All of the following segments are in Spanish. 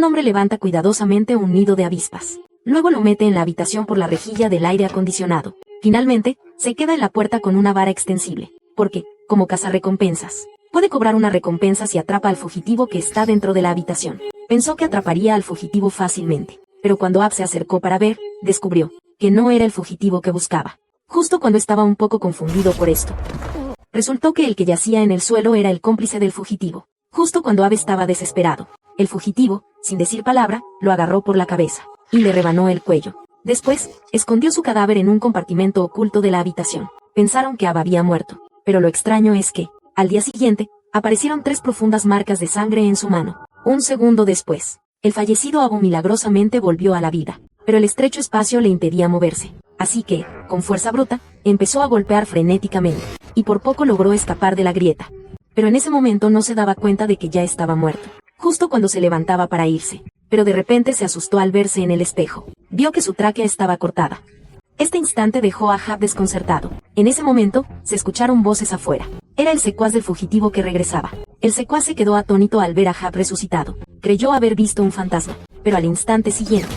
hombre levanta cuidadosamente un nido de avispas. Luego lo mete en la habitación por la rejilla del aire acondicionado. Finalmente, se queda en la puerta con una vara extensible, porque, como cazarrecompensas, puede cobrar una recompensa si atrapa al fugitivo que está dentro de la habitación. Pensó que atraparía al fugitivo fácilmente, pero cuando Abe se acercó para ver, descubrió que no era el fugitivo que buscaba. Justo cuando estaba un poco confundido por esto, resultó que el que yacía en el suelo era el cómplice del fugitivo. Justo cuando Abe estaba desesperado, el fugitivo, sin decir palabra, lo agarró por la cabeza y le rebanó el cuello. Después, escondió su cadáver en un compartimento oculto de la habitación. Pensaron que Abe había muerto, pero lo extraño es que, al día siguiente, aparecieron 3 profundas marcas de sangre en su mano. Un segundo después, el fallecido Abe milagrosamente volvió a la vida, pero el estrecho espacio le impedía moverse. Así que, con fuerza bruta, empezó a golpear frenéticamente, y por poco logró escapar de la grieta. Pero en ese momento no se daba cuenta de que ya estaba muerto. Justo cuando se levantaba para irse, pero de repente se asustó al verse en el espejo. Vio que su tráquea estaba cortada. Este instante dejó a Abe desconcertado. En ese momento, se escucharon voces afuera. Era el secuaz del fugitivo que regresaba. El secuaz se quedó atónito al ver a Abe resucitado. Creyó haber visto un fantasma, pero al instante siguiente.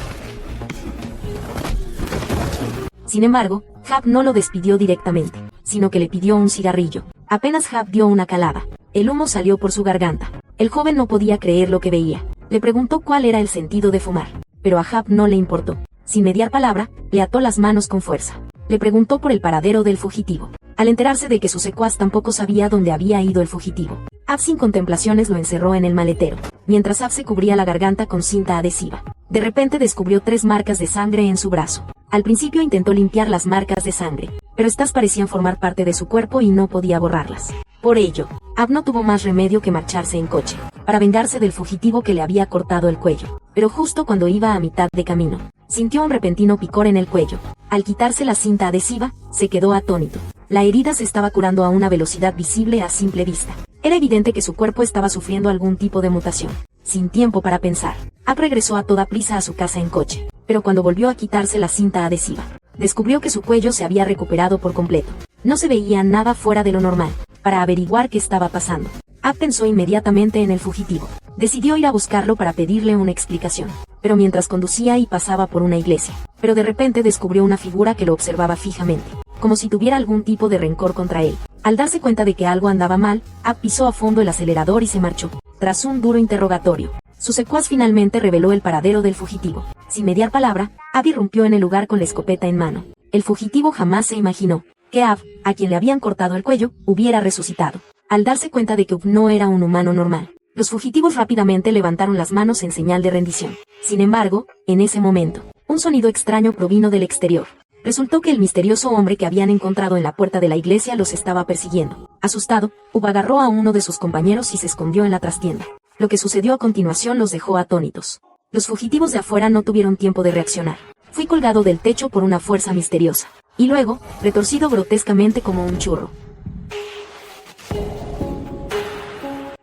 Sin embargo, Abe no lo despidió directamente, sino que le pidió un cigarrillo. Apenas Abe dio una calada, el humo salió por su garganta. El joven no podía creer lo que veía. Le preguntó cuál era el sentido de fumar, pero a Abe no le importó. Sin mediar palabra, le ató las manos con fuerza. Le preguntó por el paradero del fugitivo. Al enterarse de que su secuaz tampoco sabía dónde había ido el fugitivo, Abe sin contemplaciones lo encerró en el maletero, mientras Abe se cubría la garganta con cinta adhesiva. De repente descubrió 3 marcas de sangre en su brazo. Al principio intentó limpiar las marcas de sangre, pero estas parecían formar parte de su cuerpo y no podía borrarlas. Por ello, Abe no tuvo más remedio que marcharse en coche, para vengarse del fugitivo que le había cortado el cuello. Pero justo cuando iba a mitad de camino, sintió un repentino picor en el cuello. Al quitarse la cinta adhesiva, se quedó atónito. La herida se estaba curando a una velocidad visible a simple vista. Era evidente que su cuerpo estaba sufriendo algún tipo de mutación. Sin tiempo para pensar, Abe regresó a toda prisa a su casa en coche, pero cuando volvió a quitarse la cinta adhesiva, descubrió que su cuello se había recuperado por completo. No se veía nada fuera de lo normal. Para averiguar qué estaba pasando, Abe pensó inmediatamente en el fugitivo. Decidió ir a buscarlo para pedirle una explicación, pero mientras conducía y pasaba por una iglesia, pero de repente descubrió una figura que lo observaba fijamente, como si tuviera algún tipo de rencor contra él. Al darse cuenta de que algo andaba mal, Abe pisó a fondo el acelerador y se marchó. Tras un duro interrogatorio, su secuaz finalmente reveló el paradero del fugitivo. Sin mediar palabra, Abe irrumpió en el lugar con la escopeta en mano. El fugitivo jamás se imaginó que Abe, a quien le habían cortado el cuello, hubiera resucitado. Al darse cuenta de que Abe no era un humano normal, los fugitivos rápidamente levantaron las manos en señal de rendición. Sin embargo, en ese momento, un sonido extraño provino del exterior. Resultó que el misterioso hombre que habían encontrado en la puerta de la iglesia los estaba persiguiendo. Asustado, Abe agarró a uno de sus compañeros y se escondió en la trastienda. Lo que sucedió a continuación los dejó atónitos. Los fugitivos de afuera no tuvieron tiempo de reaccionar. Fui colgado del techo por una fuerza misteriosa, y luego, retorcido grotescamente como un churro.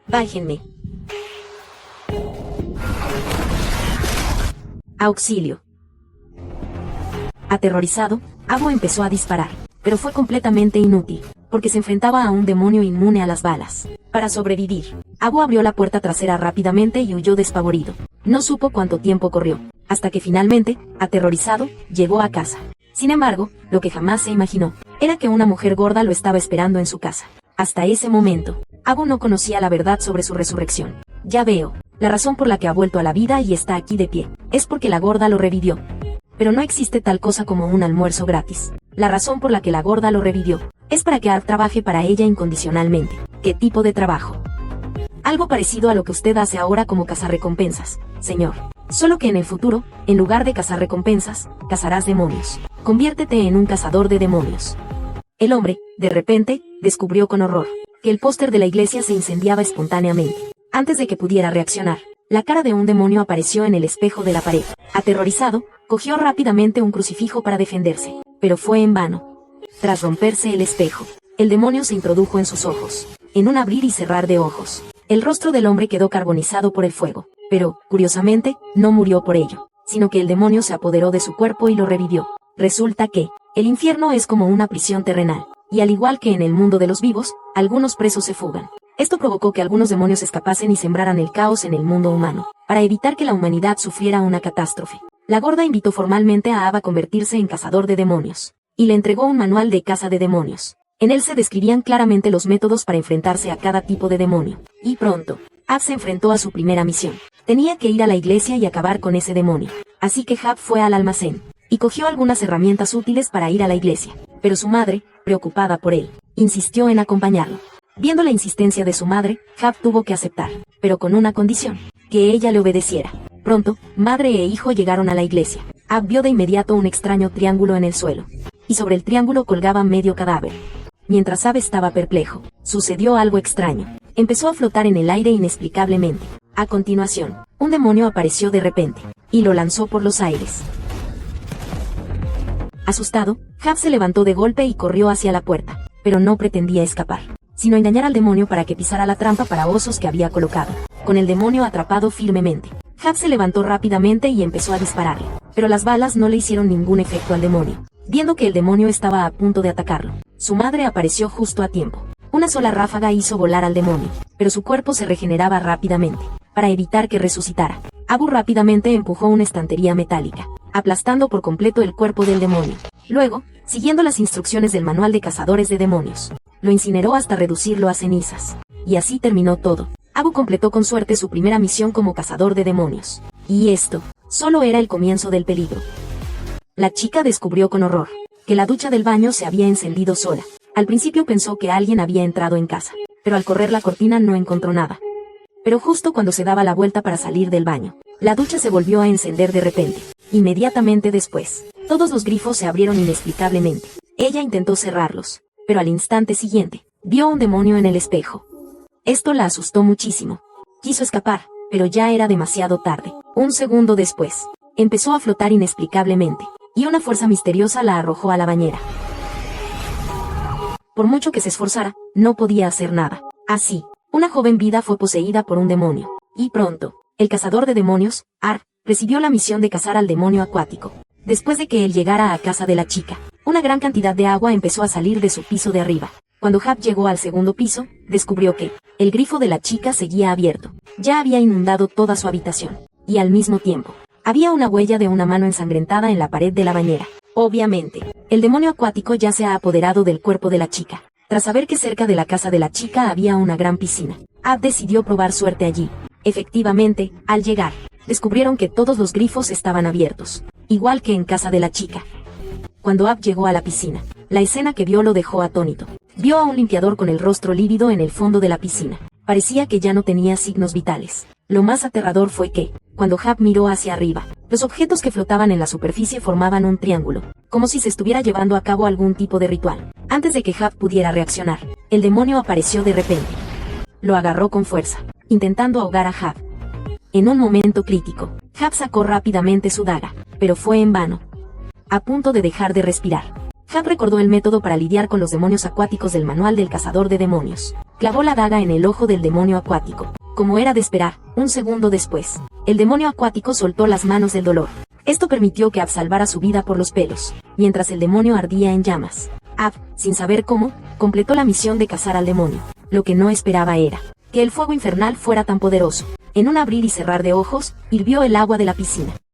Bájenme. Auxilio. Aterrorizado, Abe empezó a disparar, pero fue completamente inútil, porque se enfrentaba a un demonio inmune a las balas. Para sobrevivir, Abe abrió la puerta trasera rápidamente y huyó despavorido. No supo cuánto tiempo corrió, hasta que finalmente, aterrorizado, llegó a casa. Sin embargo, lo que jamás se imaginó, era que una mujer gorda lo estaba esperando en su casa. Hasta ese momento, Abe no conocía la verdad sobre su resurrección. Ya veo, la razón por la que ha vuelto a la vida y está aquí de pie, es porque la gorda lo revivió. Pero no existe tal cosa como un almuerzo gratis. La razón por la que la gorda lo revivió, es para que Abe trabaje para ella incondicionalmente. ¿Qué tipo de trabajo? Algo parecido a lo que usted hace ahora como cazarrecompensas, señor. Solo que en el futuro, en lugar de cazar recompensas, cazarás demonios. Conviértete en un cazador de demonios. El hombre, de repente, descubrió con horror que el póster de la iglesia se incendiaba espontáneamente. Antes de que pudiera reaccionar, la cara de un demonio apareció en el espejo de la pared. Aterrorizado, cogió rápidamente un crucifijo para defenderse, pero fue en vano. Tras romperse el espejo, el demonio se introdujo en sus ojos, en un abrir y cerrar de ojos. El rostro del hombre quedó carbonizado por el fuego, pero, curiosamente, no murió por ello, sino que el demonio se apoderó de su cuerpo y lo revivió. Resulta que, el infierno es como una prisión terrenal, y al igual que en el mundo de los vivos, algunos presos se fugan. Esto provocó que algunos demonios escapasen y sembraran el caos en el mundo humano, para evitar que la humanidad sufriera una catástrofe. La gorda invitó formalmente a Ab a convertirse en cazador de demonios, y le entregó un manual de caza de demonios. En él se describían claramente los métodos para enfrentarse a cada tipo de demonio. Y pronto, Ab se enfrentó a su primera misión. Tenía que ir a la iglesia y acabar con ese demonio. Así que Ab fue al almacén, y cogió algunas herramientas útiles para ir a la iglesia. Pero su madre, preocupada por él, insistió en acompañarlo. Viendo la insistencia de su madre, Ab tuvo que aceptar, pero con una condición, que ella le obedeciera. Pronto, madre e hijo llegaron a la iglesia. Ab vio de inmediato un extraño triángulo en el suelo, y sobre el triángulo colgaba medio cadáver. Mientras Ab estaba perplejo, sucedió algo extraño. Empezó a flotar en el aire inexplicablemente. A continuación, un demonio apareció de repente, y lo lanzó por los aires. Asustado, Ab se levantó de golpe y corrió hacia la puerta, pero no pretendía escapar, sino engañar al demonio para que pisara la trampa para osos que había colocado, con el demonio atrapado firmemente. Ab se levantó rápidamente y empezó a dispararle, pero las balas no le hicieron ningún efecto al demonio. Viendo que el demonio estaba a punto de atacarlo, su madre apareció justo a tiempo. Una sola ráfaga hizo volar al demonio, pero su cuerpo se regeneraba rápidamente, para evitar que resucitara. Abu rápidamente empujó una estantería metálica, aplastando por completo el cuerpo del demonio. Luego, siguiendo las instrucciones del manual de cazadores de demonios, lo incineró hasta reducirlo a cenizas. Y así terminó todo. Abu completó con suerte su primera misión como cazador de demonios. Y esto, solo era el comienzo del peligro. La chica descubrió con horror que la ducha del baño se había encendido sola. Al principio pensó que alguien había entrado en casa, pero al correr la cortina no encontró nada. Pero justo cuando se daba la vuelta para salir del baño, la ducha se volvió a encender de repente. Inmediatamente después, todos los grifos se abrieron inexplicablemente. Ella intentó cerrarlos, pero al instante siguiente, vio un demonio en el espejo. Esto la asustó muchísimo. Quiso escapar, pero ya era demasiado tarde. Un segundo después, empezó a flotar inexplicablemente, y una fuerza misteriosa la arrojó a la bañera. Por mucho que se esforzara, no podía hacer nada. Así, una joven vida fue poseída por un demonio. Y pronto, el cazador de demonios, Ar, recibió la misión de cazar al demonio acuático. Después de que él llegara a casa de la chica, una gran cantidad de agua empezó a salir de su piso de arriba. Cuando Ab llegó al segundo piso, descubrió que el grifo de la chica seguía abierto. Ya había inundado toda su habitación. Y al mismo tiempo, había una huella de una mano ensangrentada en la pared de la bañera. Obviamente, el demonio acuático ya se ha apoderado del cuerpo de la chica. Tras saber que cerca de la casa de la chica había una gran piscina, Ab decidió probar suerte allí. Efectivamente, al llegar, descubrieron que todos los grifos estaban abiertos, igual que en casa de la chica. Cuando Ab llegó a la piscina, la escena que vio lo dejó atónito. Vio a un limpiador con el rostro lívido en el fondo de la piscina. Parecía que ya no tenía signos vitales. Lo más aterrador fue que, cuando Ab miró hacia arriba, los objetos que flotaban en la superficie formaban un triángulo, como si se estuviera llevando a cabo algún tipo de ritual. Antes de que Ab pudiera reaccionar, el demonio apareció de repente. Lo agarró con fuerza, intentando ahogar a Ab. En un momento crítico, Ab sacó rápidamente su daga, pero fue en vano. A punto de dejar de respirar, Ab recordó el método para lidiar con los demonios acuáticos del manual del cazador de demonios. Clavó la daga en el ojo del demonio acuático. Como era de esperar, un segundo después, el demonio acuático soltó las manos del dolor. Esto permitió que Ab salvara su vida por los pelos, mientras el demonio ardía en llamas. Ab, sin saber cómo, completó la misión de cazar al demonio. Lo que no esperaba era que el fuego infernal fuera tan poderoso. En un abrir y cerrar de ojos, hirvió el agua de la piscina.